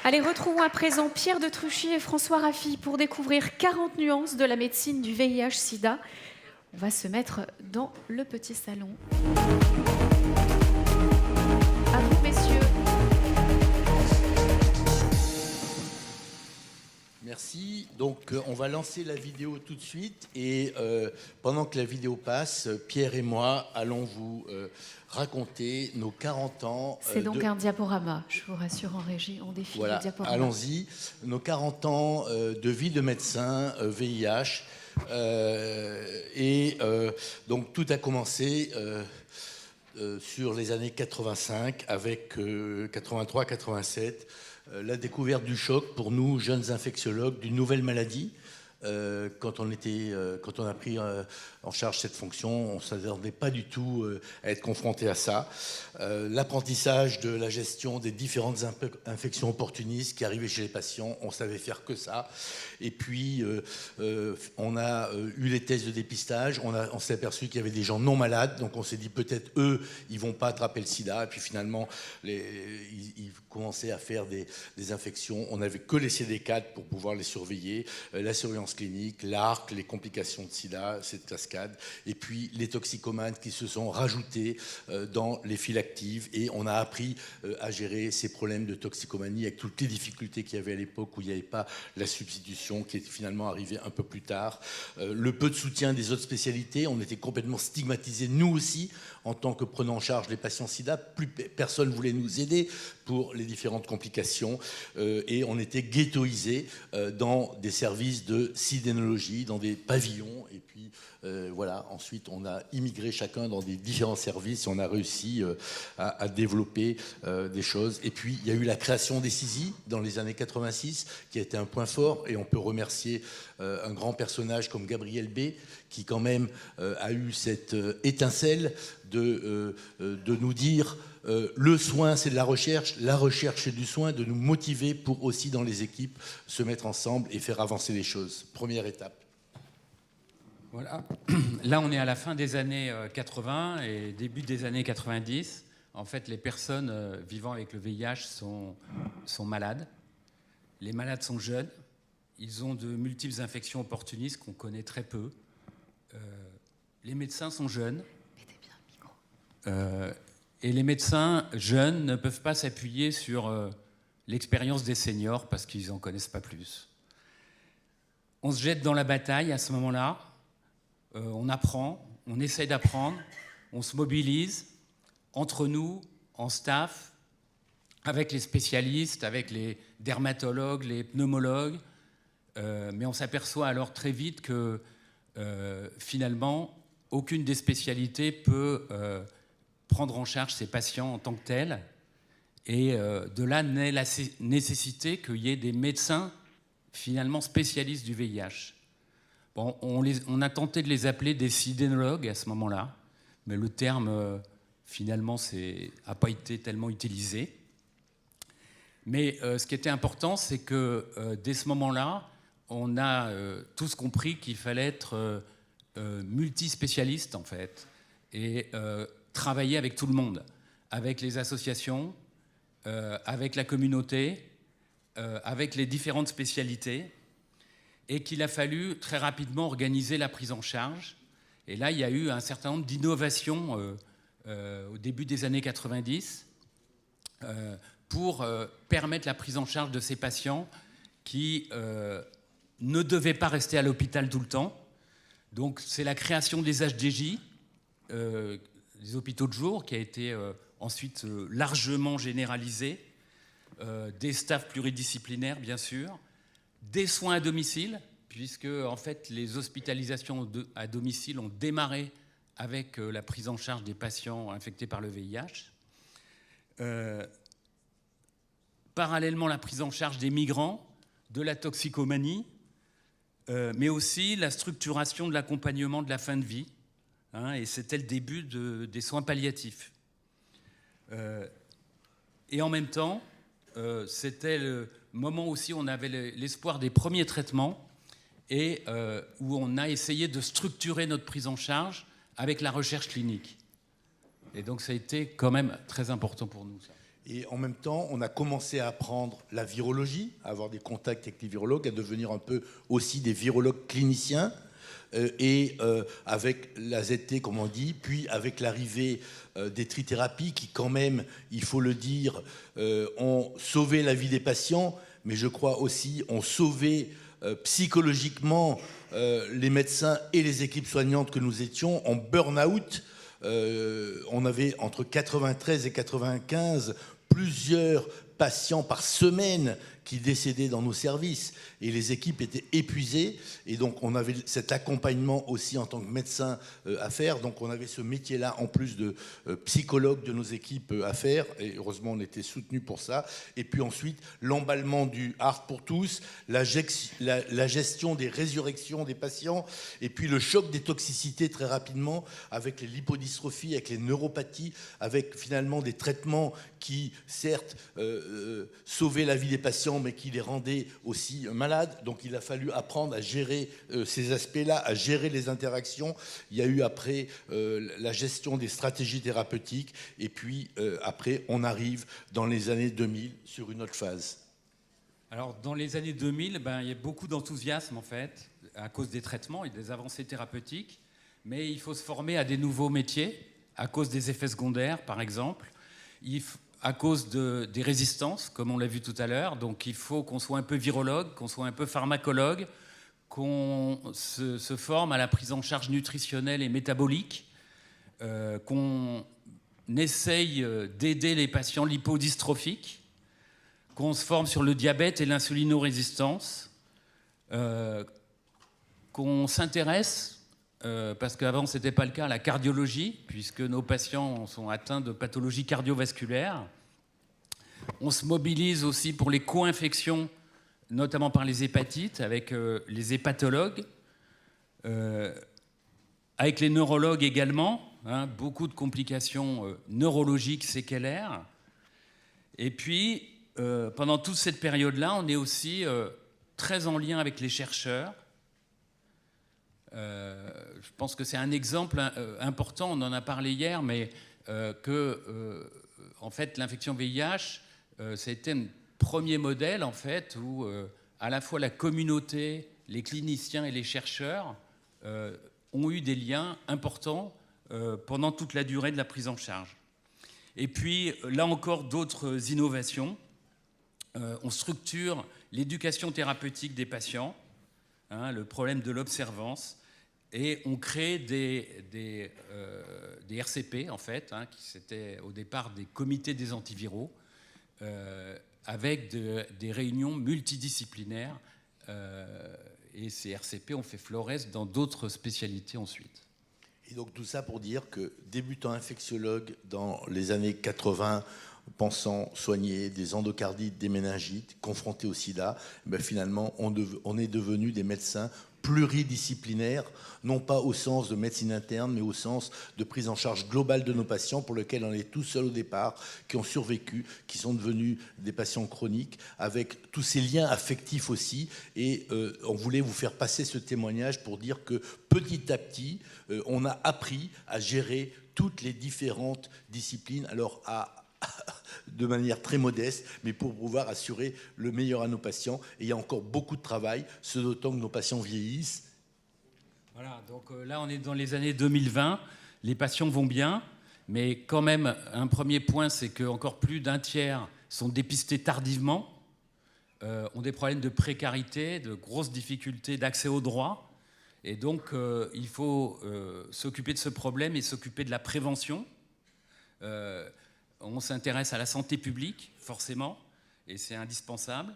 Allez, retrouvons à présent Pierre de Truchy et François Raffi pour découvrir 40 nuances de la médecine du VIH-Sida. On va se mettre dans le petit salon. À vous, messieurs. Merci. Donc, on va lancer la vidéo tout de suite. Et pendant que la vidéo passe, Pierre et moi allons vous raconter nos 40 ans. C'est donc un diaporama, je vous rassure en régie, on défile voilà, le diaporama. Allons-y. Nos 40 ans de vie de médecin, VIH. Donc, tout a commencé sur les années 85 avec 83-87. La découverte du choc pour nous, jeunes infectiologues, d'une nouvelle maladie. Quand on a pris en charge cette fonction, on ne s'attendait pas du tout à être confronté à ça. L'apprentissage de la gestion des différentes infections opportunistes qui arrivaient chez les patients, on savait faire que ça. Et puis, on a eu les tests de dépistage, on s'est aperçu qu'il y avait des gens non malades, donc on s'est dit peut-être eux, ils ne vont pas attraper le sida. Et puis finalement, ils commençaient à faire des infections. On n'avait que les CD4 pour pouvoir les surveiller, la surveillance clinique, l'ARC, les complications de sida, cette cascade, et puis les toxicomanes qui se sont rajoutés dans les files actives, et on a appris à gérer ces problèmes de toxicomanie avec toutes les difficultés qu'il y avait à l'époque où il n'y avait pas la substitution qui est finalement arrivée un peu plus tard. Le peu de soutien des autres spécialités, on était complètement stigmatisés, nous aussi, en tant que prenant en charge les patients sida, plus personne ne voulait nous aider pour les différentes complications, et on était ghettoisés dans des services de sidénologie, dans des pavillons, et puis voilà, ensuite on a immigré chacun dans des différents services et on a réussi à développer des choses. Et puis il y a eu la création des CISI dans les années 86 qui a été un point fort, et on peut remercier un grand personnage comme Gabriel B qui quand même a eu cette étincelle de nous dire le soin c'est de la recherche c'est du soin, de nous motiver pour aussi dans les équipes se mettre ensemble et faire avancer les choses. Première étape. Voilà. Là, on est à la fin des années 80 et début des années 90. En fait, les personnes vivant avec le VIH sont malades. Les malades sont jeunes. Ils ont de multiples infections opportunistes qu'on connaît très peu. Les médecins sont jeunes. Et les médecins jeunes ne peuvent pas s'appuyer sur l'expérience des seniors parce qu'ils n'en connaissent pas plus. On se jette dans la bataille à ce moment-là. On apprend, on essaie d'apprendre, on se mobilise entre nous, en staff, avec les spécialistes, avec les dermatologues, les pneumologues, mais on s'aperçoit alors très vite que finalement, aucune des spécialités peut prendre en charge ces patients en tant que tels, et de là naît la nécessité qu'il y ait des médecins finalement spécialistes du VIH. Bon, on a tenté de les appeler des sidénologues à ce moment-là, mais le terme, finalement, n'a pas été tellement utilisé. Mais ce qui était important, c'est que dès ce moment-là, on a tous compris qu'il fallait être multispécialiste, en fait, et travailler avec tout le monde, avec les associations, avec la communauté, avec les différentes spécialités, et qu'il a fallu très rapidement organiser la prise en charge. Et là, il y a eu un certain nombre d'innovations au début des années 90 pour permettre la prise en charge de ces patients qui ne devaient pas rester à l'hôpital tout le temps. Donc c'est la création des HDJ, des hôpitaux de jour, qui a été ensuite largement généralisée, des staffs pluridisciplinaires, bien sûr, des soins à domicile, puisque en fait, les hospitalisations à domicile ont démarré avec la prise en charge des patients infectés par le VIH. Parallèlement, la prise en charge des migrants, de la toxicomanie, mais aussi la structuration de l'accompagnement de la fin de vie. Et c'était le début des soins palliatifs. Et en même temps, c'était le moment aussi où on avait l'espoir des premiers traitements et où on a essayé de structurer notre prise en charge avec la recherche clinique. Et donc ça a été quand même très important pour nous, ça. Et en même temps, on a commencé à apprendre la virologie, à avoir des contacts avec les virologues, à devenir un peu aussi des virologues cliniciens. Avec la ZT, comme on dit, puis avec l'arrivée des trithérapies qui, quand même, il faut le dire, ont sauvé la vie des patients, mais je crois aussi ont sauvé psychologiquement les médecins et les équipes soignantes que nous étions en burn-out. On avait entre 93 et 95 plusieurs patients par semaine qui décédaient dans nos services et les équipes étaient épuisées et donc on avait cet accompagnement aussi en tant que médecin à faire, donc on avait ce métier-là en plus de psychologue de nos équipes à faire et heureusement on était soutenus pour ça. Et puis ensuite l'emballement du Art pour tous, la gestion des résurrections des patients et puis le choc des toxicités très rapidement avec les lipodystrophies, avec les neuropathies, avec finalement des traitements qui certes sauvaient la vie des patients mais qui les rendaient aussi malades. Donc il a fallu apprendre à gérer ces aspects-là, à gérer les interactions. Il y a eu après la gestion des stratégies thérapeutiques et puis après on arrive dans les années 2000 sur une autre phase. Alors dans les années 2000, il y a beaucoup d'enthousiasme en fait à cause des traitements et des avancées thérapeutiques, mais il faut se former à des nouveaux métiers à cause des effets secondaires par exemple. À cause des résistances, comme on l'a vu tout à l'heure. Donc il faut qu'on soit un peu virologue, qu'on soit un peu pharmacologue, qu'on se forme à la prise en charge nutritionnelle et métabolique, qu'on essaye d'aider les patients lipodystrophiques, qu'on se forme sur le diabète et l'insulinorésistance, qu'on s'intéresse, parce qu'avant ce n'était pas le cas, à la cardiologie, puisque nos patients sont atteints de pathologies cardiovasculaires. On se mobilise aussi pour les co-infections, notamment par les hépatites, avec les hépatologues, avec les neurologues également, beaucoup de complications neurologiques séquelaires. Et puis, pendant toute cette période-là, on est aussi très en lien avec les chercheurs. Je pense que c'est un exemple important, on en a parlé hier, mais en fait, l'infection VIH, ça a été un premier modèle, en fait, où à la fois la communauté, les cliniciens et les chercheurs ont eu des liens importants pendant toute la durée de la prise en charge. Et puis, là encore, d'autres innovations. On structure l'éducation thérapeutique des patients, le problème de l'observance, et on crée des RCP, en fait, qui c'était au départ des comités des antiviraux, avec des réunions multidisciplinaires. Et ces RCP ont fait florès dans d'autres spécialités ensuite. Et donc tout ça pour dire que, débutant infectiologue dans les années 80, pensant soigner des endocardites, des méningites, confrontés au sida, finalement on est devenus des médecins pluridisciplinaires, non pas au sens de médecine interne, mais au sens de prise en charge globale de nos patients, pour lesquels on est tout seul au départ, qui ont survécu, qui sont devenus des patients chroniques, avec tous ces liens affectifs aussi. Et on voulait vous faire passer ce témoignage pour dire que petit à petit, on a appris à gérer toutes les différentes disciplines, alors de manière très modeste, mais pour pouvoir assurer le meilleur à nos patients. Et il y a encore beaucoup de travail, ce d'autant que nos patients vieillissent. Voilà, donc là on est dans les années 2020, les patients vont bien, mais quand même un premier point, c'est qu'encore plus d'un tiers sont dépistés tardivement, ont des problèmes de précarité, de grosses difficultés d'accès aux droits, et donc il faut s'occuper de ce problème et s'occuper de la prévention. On s'intéresse à la santé publique, forcément, et c'est indispensable.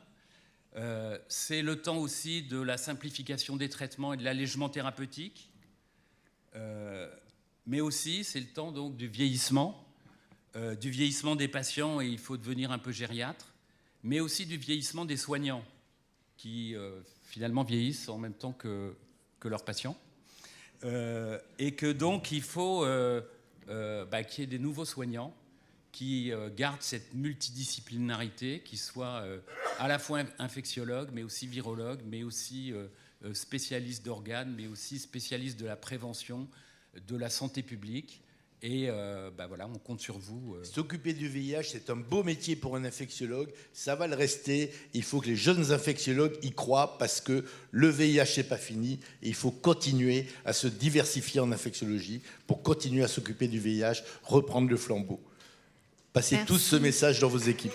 C'est le temps aussi de la simplification des traitements et de l'allègement thérapeutique. Mais aussi, c'est le temps donc du vieillissement des patients, et il faut devenir un peu gériatre, mais aussi du vieillissement des soignants, qui finalement vieillissent en même temps que leurs patients. Et que donc, il faut qu'il y ait des nouveaux soignants qui gardent cette multidisciplinarité, qui soient à la fois infectiologues, mais aussi virologues, mais aussi spécialistes d'organes, mais aussi spécialistes de la prévention, de la santé publique, Et voilà, on compte sur vous. S'occuper du VIH, c'est un beau métier pour un infectiologue. Ça va le rester. Il faut que les jeunes infectiologues y croient parce que le VIH n'est pas fini. Et il faut continuer à se diversifier en infectiologie pour continuer à s'occuper du VIH, reprendre le flambeau. Passez Merci. tous ce message dans vos équipes.